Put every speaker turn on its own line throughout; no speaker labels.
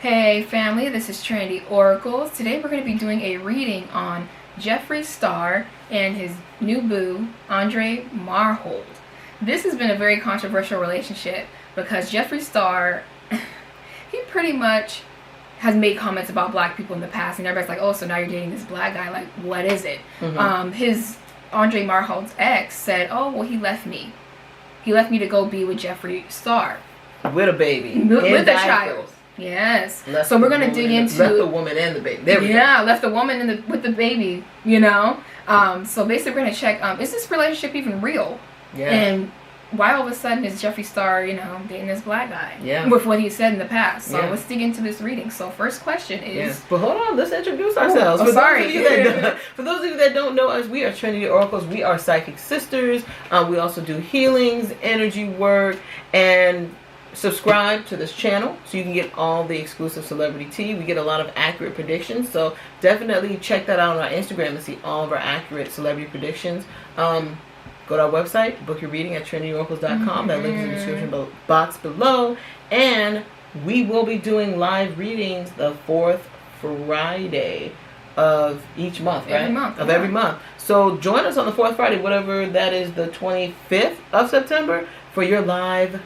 Hey family, this is Trinity Oracles. Today we're going to be doing a reading on Jeffree Star and his new boo, Marhold. This has been a very controversial relationship because Jeffree Star, he pretty much has made comments about black people in the past, and everybody's like, oh, so now you're dating this black guy, like, what is it? His Marhold's ex said, oh, well, he left me. He left me to go be with Jeffree Star.
With a baby.
With a child. Yes. So we're gonna dig into
left the woman and the baby. There we go.
Left the woman with the baby. You know. So basically, we're gonna check. Is this relationship even real?
Yeah.
And why all of a sudden is Jeffree Star, dating this black guy?
Yeah.
With what he said in the past. So let's dig into this reading. So first question is.
Yes. But hold on, let's introduce ourselves. For those of you that don't know us, we are Trinity Oracles. We are psychic sisters. We also do healings, energy work, and subscribe to this channel so you can get all the exclusive celebrity tea. We get a lot of accurate predictions, so definitely check that out on our Instagram to see all of our accurate celebrity predictions. Go to our website, book your reading at TrinityOracles.com. That link is in the description box below. And we will be doing live readings the 4th Friday of each month, right? Every month. So join us on the 4th Friday, whatever that is, the 25th of September, for your live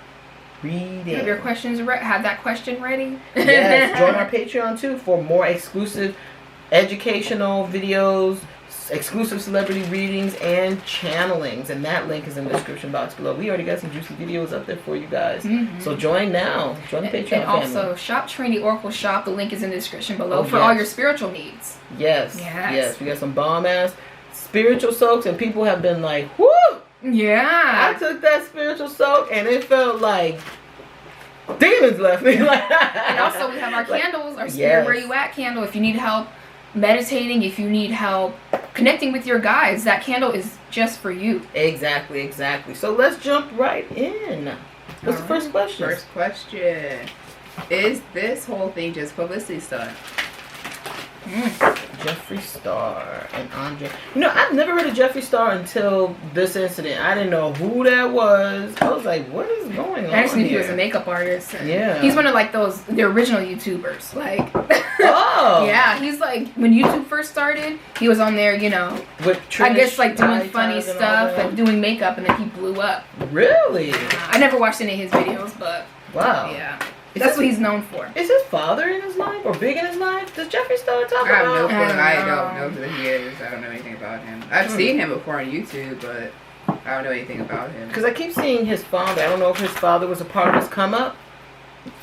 reading.
Have your questions have that question ready?
Yes. Join our Patreon too for more exclusive educational videos, exclusive celebrity readings, and channelings. And that link is in the description box below. We already got some juicy videos up there for you guys. So join now. Join the Patreon
and
family.
Also, shop Trinity Oracles shop. The link is in the description below for all your spiritual needs.
Yes. We got some bomb ass spiritual soaks, and people have been like, whoo!
Yeah.
I took that spiritual soak and it felt like demons left me.
And also we have our candles, our Spirit Where You At candle. If you need help meditating, if you need help connecting with your guides, that candle is just for you.
Exactly. So let's jump right in. What's the first question?
First question. Is this whole thing just publicity stunt?
Jeffree Star and Andre. I've never heard of Jeffree Star until this incident. I didn't know who that was. I was like, what is going on?
I just knew he was a makeup artist.
Yeah.
He's one of the original YouTubers. Like,
oh.
Yeah, he's like, when YouTube first started, he was on there,
with
I guess like doing funny stuff and doing makeup, and then he blew up.
Really?
I never watched any of his videos, but
wow.
Yeah. That's what he's known for.
Is his father in his life or big in his life? Does Jeffree Star talk about?
I have no clue. I don't know who he is. I don't know anything about him. I've seen him before on YouTube, but I don't know anything about him.
Because I keep seeing his father. I don't know if his father was a part of his come up.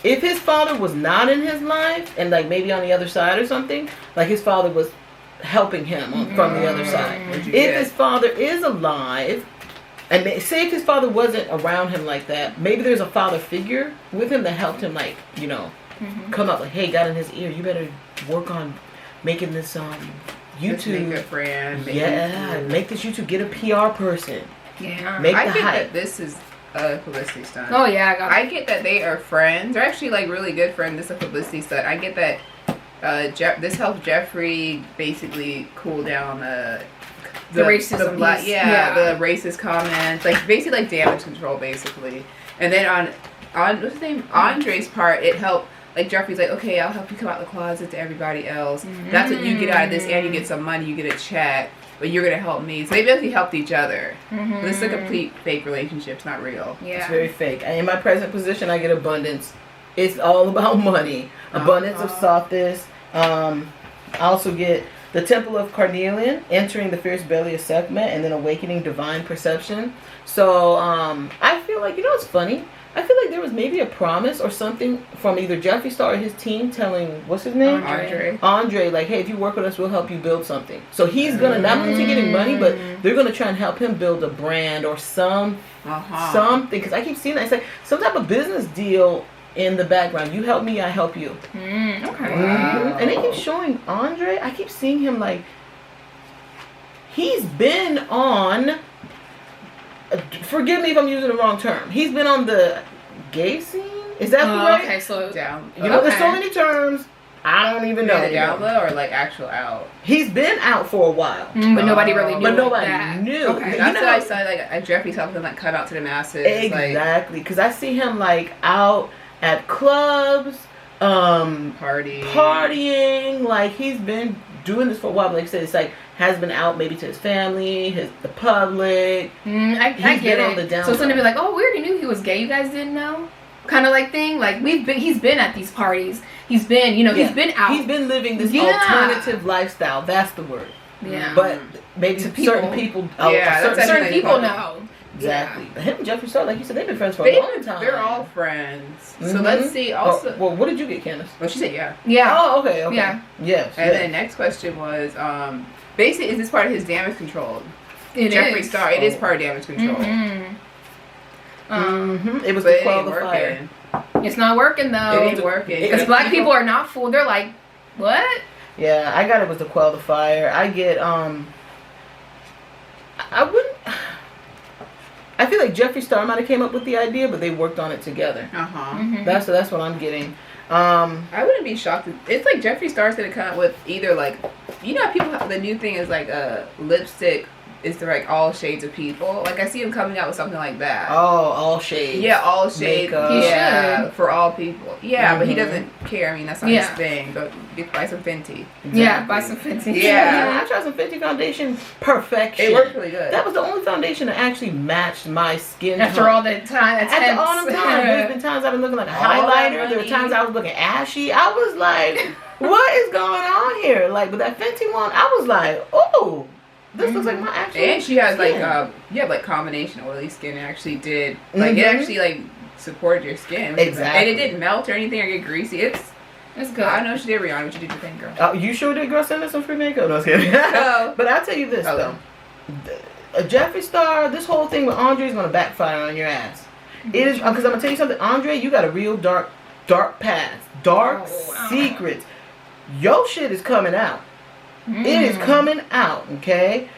If his father was not in his life and like maybe on the other side or something, like his father was helping him from the other side. If his father is alive, and say if his father wasn't around him like that, maybe there's a father figure with him that helped him, like, come up, like, hey, got in his ear, you better work on making this YouTube.
Make a friend.
Make this YouTube. Get a PR person.
Yeah.
I get that this is a publicity stunt.
Oh, yeah.
I get that they are friends. They're actually, like, really good friends. This is a publicity stunt. I get that this helps Jeffree basically cool down the racism, the racist comments, like basically like damage control, basically. And then on what's his name, Andre's part, it helped. Like Jeffree's like, okay, I'll help you come out the closet to everybody else. That's what you get out of this, and you get some money, you get a check, but you're gonna help me. So they basically helped each other. This is a complete fake relationship. It's not real.
Yeah,
it's very fake. In my present position, I get abundance. It's all about money. Abundance of softness. I also get the Temple of Carnelian, entering the fierce belly of Sekhmet, and then awakening divine perception. So I feel like, it's funny. I feel like there was maybe a promise or something from either Jeffree Star or his team telling, what's his name? Andre, like, hey, if you work with us, we'll help you build something. So he's going to, not only is he getting money, but they're going to try and help him build a brand or something. Because I keep seeing that. It's like some type of business deal in the background. You help me, I help you.
Okay.
Wow.
And they keep showing Andre. I keep seeing him like he's been on. Forgive me if I'm using the wrong term. He's been on the gay scene. Is that right?
Okay, so
down.
There's so many terms. I don't even know.
Down low or like actual out?
He's been out for a while,
but nobody really knew.
But nobody knew.
Okay, that's what I saw. Like Jeffree something like cut out to the masses.
Exactly, because I see him like out at clubs, partying. Like, he's been doing this for a while. But like I said, it's like has been out maybe to his family, the public.
I get it. On the down. So it's gonna be like, oh, we already knew he was gay. You guys didn't know, kind of like thing. Like he's been at these parties. He's been, he's been out.
He's been living this alternative lifestyle. That's the word.
Yeah.
But maybe certain people.
Certain people know.
Exactly. Yeah. Him and Jeffree Star, like you said, they've been friends for a long time.
They're all friends. So let's see. Also,
well, what did you get, Candace?
Well, she said yeah.
Yeah.
Oh, okay.
Yeah.
Yes.
And then next question was, basically, is this part of his damage control? Jeffree Star. It is part of damage control.
It was the quell the fire.
It's not working though.
It ain't working
because black people are not fooled. They're like, what?
Yeah, I got it was to quell the fire. I get I wouldn't. I feel like Jeffree Star might have came up with the idea, but they worked on it together. That's what I'm getting.
I wouldn't be shocked. It's like Jeffree Star's gonna come up with either like, how people the new thing is like a lipstick. Is to like all shades of people. Like I see him coming out with something like that.
Oh, all shades.
Yeah, all shades.
Makeup.
He should.
For all people. Yeah, but he doesn't care. I mean, that's not his thing. But buy some Fenty.
Exactly. Yeah, buy some Fenty.
Yeah, I tried some Fenty foundation. Perfection.
It worked really good.
That was the only foundation that actually matched my skin
after all the time.
After all the time. There's been times I've been looking like a highlighter. There were times I was looking ashy. I was like, what is going on here? Like, with that Fenty one, I was like, oh. This looks like my actual
and she has
skin.
like combination oily skin. It actually did it actually like supported your skin.
Exactly.
And it didn't melt or anything or get greasy. It's good. I know she did, Rihanna, but you did your thing, girl.
You sure did, girl. Send us some free makeup. No, I was kidding. But I'll tell you this though. Jeffree Star, this whole thing with Andre is gonna backfire on your ass. It is because I'm gonna tell you something. Andre, you got a real dark past, secrets. Your shit is coming out. It is coming out, okay?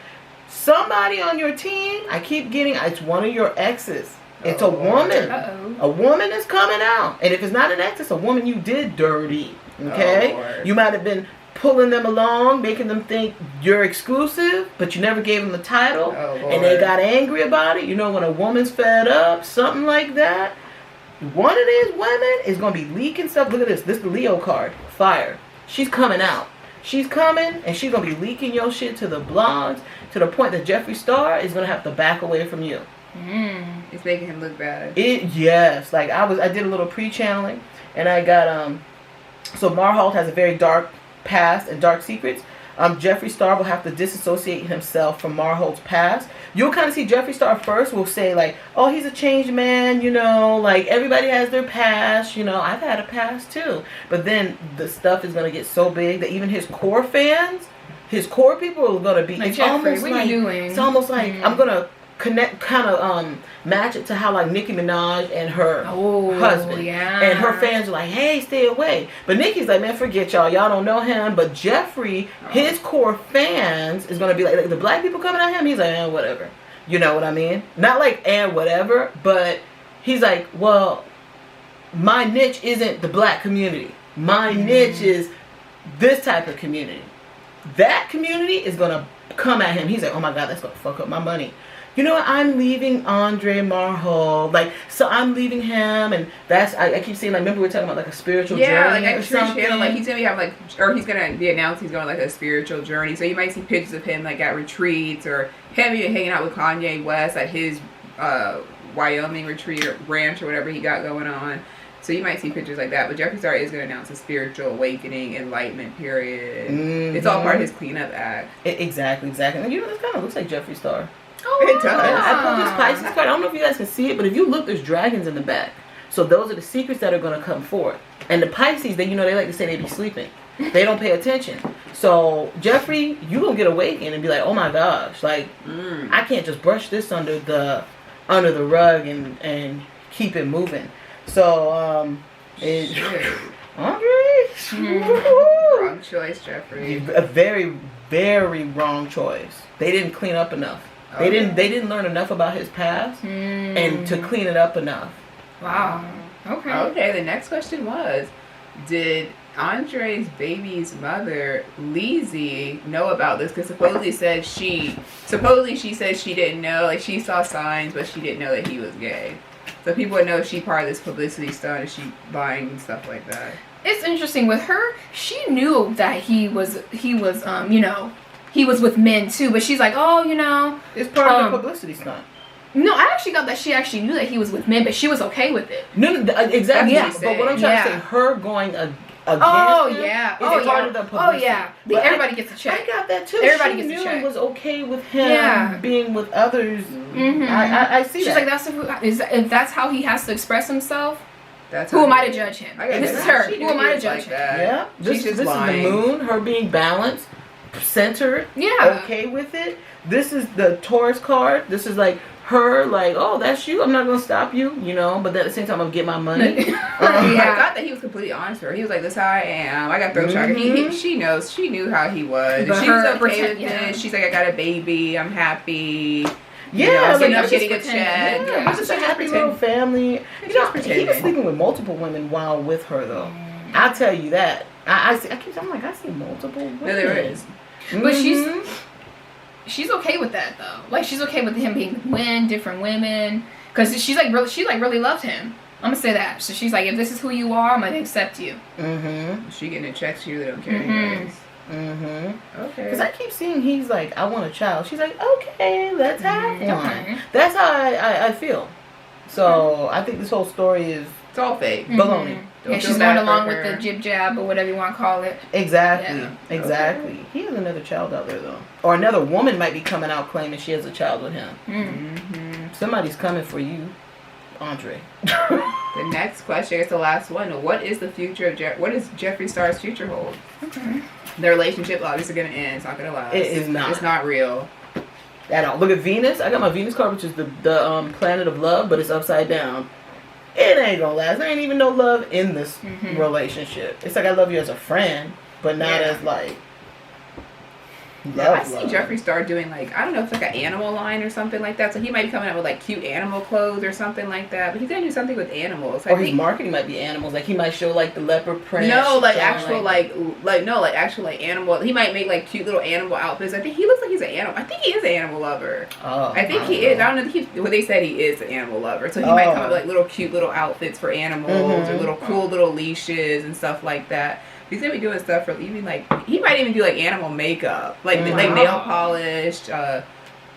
Somebody on your team, I keep getting, it's one of your exes. It's a woman. A woman is coming out. And if it's not an ex, it's a woman you did dirty, okay? You might have been pulling them along, making them think you're exclusive, but you never gave them the title. And they got angry about it. You know, when a woman's fed up, something like that, one of these women is going to be leaking stuff. Look at this. This is the Leo card. Fire. She's coming out. She's coming, and she's going to be leaking your shit to the blogs to the point that Jeffree Star is going to have to back away from you.
It's making him look bad.
Yes. Like, I did a little pre-channeling, and I got, so Marhold has a very dark past and dark secrets. Jeffree Star will have to disassociate himself from Marhold's past. You'll kind of see Jeffree Star first will say like, oh, he's a changed man, like everybody has their past, I've had a past too. But then the stuff is going to get so big that even his core fans, his core people are going to be,
like, Jeffree, what are you doing?
It's almost like I'm going to match it to how like Nicki Minaj and her husband and her fans are like, hey, stay away. But Nicki's like, man, forget y'all don't know him. But Jeffree, his core fans is gonna be like the black people coming at him, he's like, whatever, you know what I mean? Not like whatever, but he's like, well, my niche isn't the black community, my niche is this type of community. That community is gonna come at him. He's like, oh my god, that's gonna fuck up my money. You know what? I'm leaving Andre Marhold. So I'm leaving him, and that's I keep saying, remember we were talking about like a spiritual journey
like
or something.
He's gonna be he's gonna be announced he's going like a spiritual journey. So you might see pictures of him like at retreats or him even hanging out with Kanye West at his Wyoming retreat or ranch or whatever he got going on. So you might see pictures like that. But Jeffree Star is going to announce a spiritual awakening, enlightenment period. It's all part of his cleanup act.
Exactly. This kind of looks like Jeffree Star.
Oh, it does.
I put this Pisces card. I don't know if you guys can see it, but if you look, there's dragons in the back. So those are the secrets that are going to come forth. And the Pisces, they like to say they be sleeping. They don't pay attention. So Jeffree, you gonna get awakened and be like, oh my gosh, like I can't just brush this under the rug and keep it moving. So Andre,
wrong choice, Jeffree.
A very, very wrong choice. They didn't clean up enough. They didn't learn enough about his past and to clean it up enough.
Wow.
Okay, the next question was, did Andre's baby's mother, Leezy, know about this? Because supposedly she said she didn't know, like she saw signs, but she didn't know that he was gay. So people would know she part of this publicity stunt, is she lying and stuff like that.
it's interesting with her. She knew that he was you know, he was with men too, but she's like, oh, you know,
it's part of the publicity stunt.
No, I actually got that she actually knew that he was with men, but she was okay with it.
No, exactly. Yeah. But what I'm trying to say, her going against him is part of the publicity.
Oh yeah. Everybody gets a check.
I got that too.
Everybody
she
gets a check.
Was okay with him being with others. Mm-hmm. I see.
She's
that.
like, if that's how he has to express himself.
That's
who am I to judge him? This is her. Who am I to judge him?
Yeah. This is the moon. Her being balanced, centered.
Yeah.
Okay with it. This is the Taurus card. This is like her, like, oh, that's you. I'm not gonna stop you, you know. But at the same time, I'm gonna get my money.
I thought that he was completely honest with her. He was like, "This is how I am. I got throat chakra." She knew how he was. But she was okay with it. She's like, "I got a baby. I'm happy."
Yeah,
you know, like getting a check.
Yeah, it's just a happy little family. You know, he was sleeping with multiple women while with her, though. I'll tell you that. I'm like, I see multiple women.
No, there is.
But she's okay with that though. Like she's okay with him being with different women, because she really loved him. I'm gonna say that. So she's like, if this is who you are, I'm gonna accept you.
Mm-hmm.
She getting a check. She really don't care anyways.
Mm-hmm. Okay. Because I keep seeing he's like, I want a child. She's like, okay, let's have one. That's how I feel. So I think this whole story is
it's all fake.
Baloney.
Yeah, she's going along with the jib jab or whatever you want to call it.
Exactly. Yeah. Exactly. Okay. He has another child out there though, or another woman might be coming out claiming she has a child with him. Mm-hmm. Somebody's coming for you, Andre.
The next question is the last one. What is the future of what does Jeffree Star's future hold?
Okay.
Their relationship obviously going to end. It's not going to last.
It is not.
It's not real.
At all. Look at Venus. I got my Venus card, which is the planet of love, but it's upside down. It ain't gonna last. There ain't even no love in this relationship. It's like I love you as a friend, but not as like
love. I see Jeffree Star doing like, I don't know if it's like an animal line or something like that. So he might be coming out with like cute animal clothes or something like that. But he's gonna do something with animals.
Or his marketing might be animals. Like he might show like the leopard print.
No, like actual actual animal. He might make like cute little animal outfits. I think he looks like he's an animal. I think he is an animal lover.
Oh,
I think he is. I don't know. Well, they said he is an animal lover. So he might come up with like little cute little outfits for animals or little cool little leashes and stuff like that. He's gonna be doing stuff for even like he might even do like animal makeup, like nail polish. I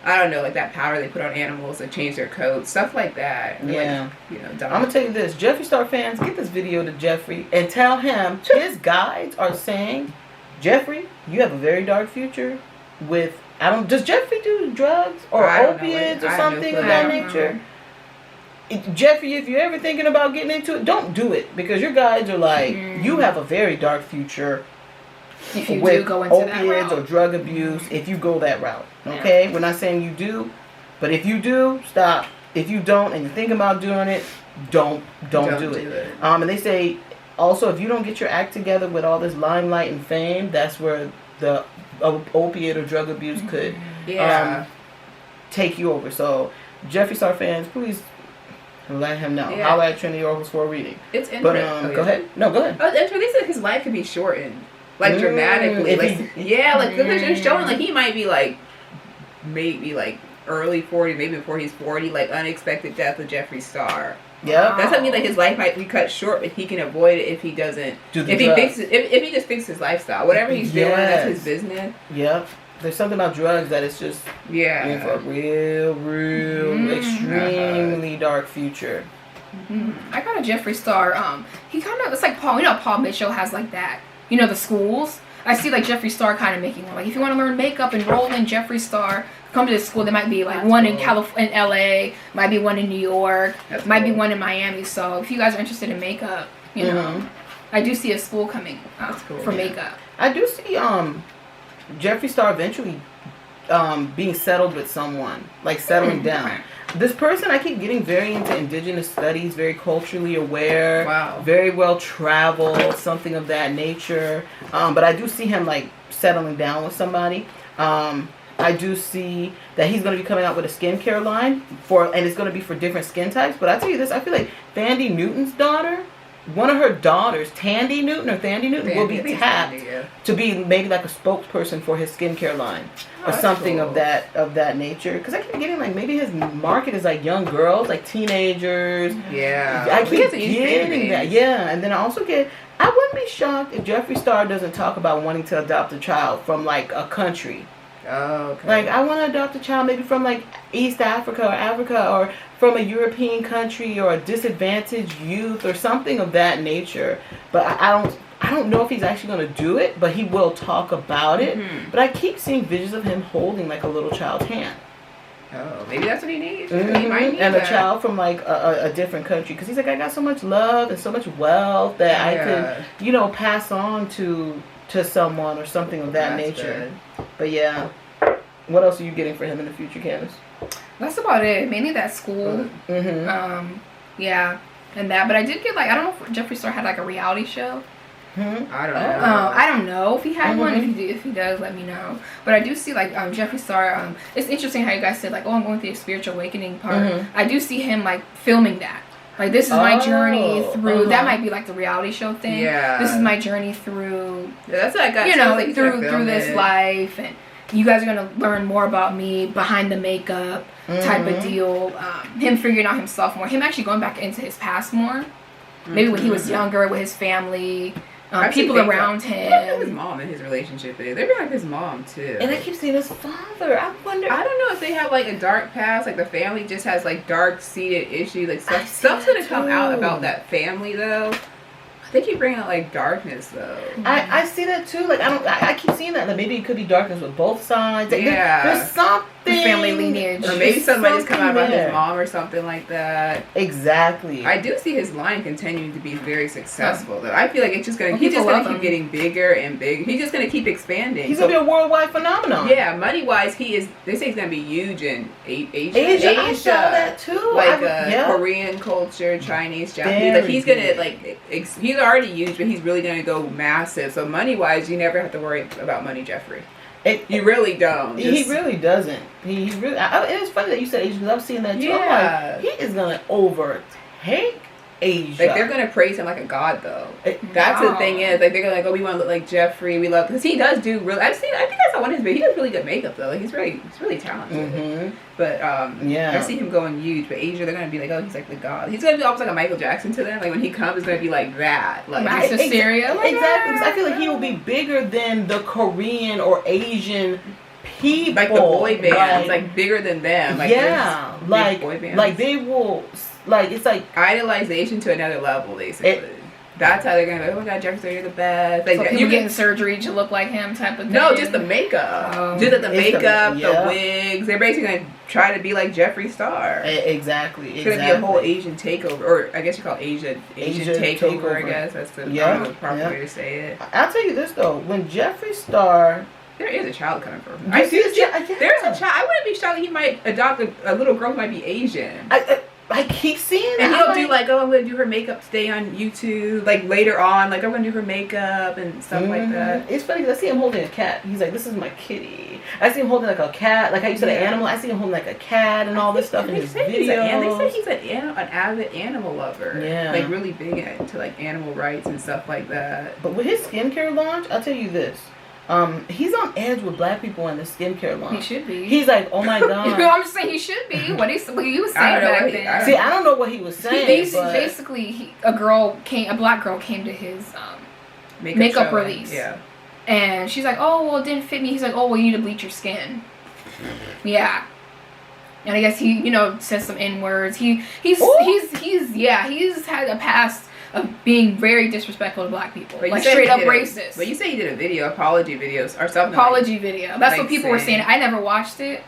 don't know, like that powder they put on animals to change their coats, stuff like that.
Yeah,
like,
I'm gonna tell you this: Jeffree Star fans, get this video to Jeffree and tell him his guides are saying, Jeffree, you have a very dark future with. Does Jeffree do drugs or opiates or something of that nature? Jeffree, if you're ever thinking about getting into it, don't do it, because your guides are like, you have a very dark future
if you
with
do go into
opiates or drug abuse if you go that route. Okay? We're not saying you do, but if you do, stop. If you don't and you're thinking about doing it, don't do it. And they say also, if you don't get your act together with all this limelight and fame, that's where the opiate or drug abuse could take you over. So Jeffree Star fans, please let him know.
Yeah.
Holla at Trinity Oracles for a reading.
It's interesting.
But go ahead. No, go ahead.
Oh, it's really said his life could be shortened, like dramatically. Like they're showing like he might be like maybe like early 40, maybe before he's 40, like unexpected death of Jeffree Star.
Yeah,
that's something like his life might be cut short, but he can avoid it if he doesn't. If he just fixes his lifestyle, whatever he's doing, that's his business.
Yep. There's something about drugs that it's just in for a real, extremely dark future.
I got a Jeffree Star. He kind of, it's like Paul. You know, Paul Mitchell has like that. You know, the schools. I see like Jeffree Star kind of making one. Like if you want to learn makeup, enroll in Jeffree Star. Come to this school. There might be like one in California, in LA. Might be one in New York. Might be one in Miami. So if you guys are interested in makeup, you know, I do see a school coming for makeup.
I do see Jeffree Star eventually being settled with someone, like settling down. This person, I keep getting very into indigenous studies, very culturally aware, very well traveled, something of that nature. But I do see him like settling down with somebody. I do see that he's going to be coming out with a skincare line and it's going to be for different skin types. But I tell you this, I feel like Thandie Newton's daughter, one of her daughters, Thandie Newton, will be tapped to be maybe like a spokesperson for his skincare line or something of that nature. Because I keep getting like maybe his market is like young girls, like teenagers.
Yeah,
I keep getting that. Yeah, and then I also get I wouldn't be shocked if Jeffree Star doesn't talk about wanting to adopt a child from like a country.
Oh, okay.
Like, I want to adopt a child maybe from like East Africa or Africa, or from a European country, or a disadvantaged youth or something of that nature. But I don't know if he's actually going to do it, but he will talk about it.
Mm-hmm.
But I keep seeing visions of him holding like a little child's hand.
Oh, maybe that's what he needs.
Mm-hmm.
He might need
and
that.
a child from like a different country, because he's like, I got so much love and so much wealth that I could, you know, pass on to someone or something of that nature.
Good.
But yeah, what else are you getting for him in the future, Candace?
That's about it. Mainly that school.
Mm-hmm.
Yeah, and that. But I did get like, I don't know if Jeffree Star had like a reality show.
Mm-hmm.
I don't know.
I don't know if he had one. If he does, let me know. But I do see like Jeffree Star. It's interesting how you guys said like, oh, I'm going through the spiritual awakening part. I do see him like filming that. Like, this is my journey through. That might be like the reality show thing.
Yeah.
This is my journey through.
Yeah, that's what I got.
You know, like through this life, and you guys are gonna learn more about me behind the makeup type of deal. Him figuring out himself more. Him actually going back into his past more. Maybe when he was younger with his family. People around him.
What about his mom and his relationship is? They bring up his mom too.
And I keep seeing his father. I wonder.
I don't know if they have like a dark past, like the family just has like dark seated issues. Like stuff's gonna come out about that family though. They keep bringing out like darkness though.
I see that too. Like I keep seeing that. Like maybe it could be darkness with both sides. Like, there's something.
Family lineage.
Or maybe somebody just come out about his mom or something like that.
Exactly.
I do see his line continuing to be very successful though. I feel like it's just gonna he's just gonna keep getting bigger and bigger. He's just gonna keep expanding.
He's gonna be a worldwide phenomenon.
Yeah, money wise they say he's gonna be huge in
Asia. I saw that too.
Like Korean culture, Chinese, Japanese. Like he's gonna like he's already huge, but he's really gonna go massive. So money wise, you never have to worry about money, Jeffree. You really don't.
He really doesn't. He really. It was funny that you said Asia, because I've seen that too.
Yeah.
I'm like, he is gonna overtake Asia.
Like they're gonna praise him like a god though. That's the thing is like they're gonna like, oh, we want to look like Jeffree. We love, because he does do really. I think I saw one of his videos. He does really good makeup though. Like he's really talented. But I see him going huge. But Asia, they're gonna be like, oh, he's like the god. He's gonna be almost like a Michael Jackson to them. Like when he comes, it's gonna be like that. Like
massive stereo.
Exactly. Because I feel like he will be bigger than the Korean or Asian people.
Like the boy bands, like bigger than them. Like
like
boy bands.
Like they will. Like it's like
idolization to another level, basically. That's how they're gonna be like, oh my god, Jeffree Star, you're the best. Like,
so people getting surgery to look like him type of thing?
No, just the makeup. Just the makeup, the wigs. They're basically gonna try to be like Jeffree Star.
Exactly.
It's gonna be a whole Asian takeover. Or I guess you call it Asian takeover, I guess. That's the proper way to say it.
I'll tell you this though, when Jeffree Star,
there is a child coming from him.
There's
a child. I wouldn't be shocked he might adopt a little girl who might be Asian.
I keep seeing that.
And he'll do like, oh, I'm going to do her makeup today on YouTube. Like later on, like I'm going to do her makeup and stuff like that.
It's funny because I see him holding a cat. He's like, this is my kitty. I see him holding like a cat. Like how you said an animal. I see him holding like a cat and all this stuff in his videos.
They say he's an avid animal lover.
Yeah.
Like really big into like animal rights and stuff like that.
But with his skincare launch, I'll tell you this. He's on edge with black people in the skincare launch.
He should be.
He's like, oh my god.
I'm just saying he should be. What he was saying back then.
I don't know what he was saying.
Basically, a black girl came to his makeup release.
Yeah.
And she's like, oh well, it didn't fit me. He's like, oh well, you need to bleach your skin. Yeah. And I guess he, says some N words. He's had a past of being very disrespectful to black people, like straight up racist.
But you say he did a video, apology videos or something.
Video. That's what people were saying. I never watched it.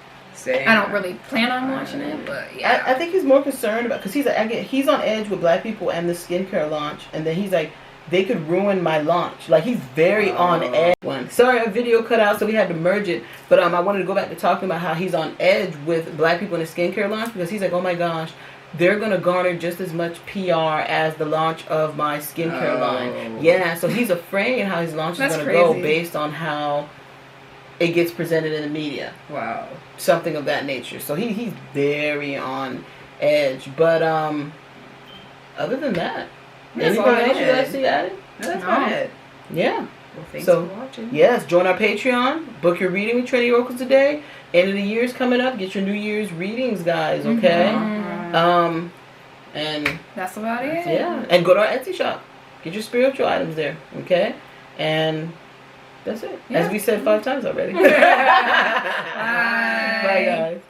I don't really plan on watching it, but yeah.
I think he's more concerned about, because he's on edge with black people and the skincare launch, and then he's like, they could ruin my launch. Like he's very on edge. Sorry, a video cut out, so we had to merge it. But I wanted to go back to talking about how he's on edge with black people in the skincare launch, because he's like, oh my gosh, they're going to garner just as much PR as the launch of my skincare line. Yeah, so he's afraid how his launch is going to go based on how it gets presented in the media.
Wow.
Something of that nature. So he's very on edge. But other than that, anything else you guys see added?
No, that's about it.
Yeah.
Well, thanks for watching.
Yes, join our Patreon. Book your reading with Trinity Oracles today. End of the year's coming up. Get your New Year's readings, guys, okay? And
that's about it.
Yeah. And go to our Etsy shop. Get your spiritual items there, okay? And that's it. Yeah. As we said 5 times already. Bye. Bye, guys.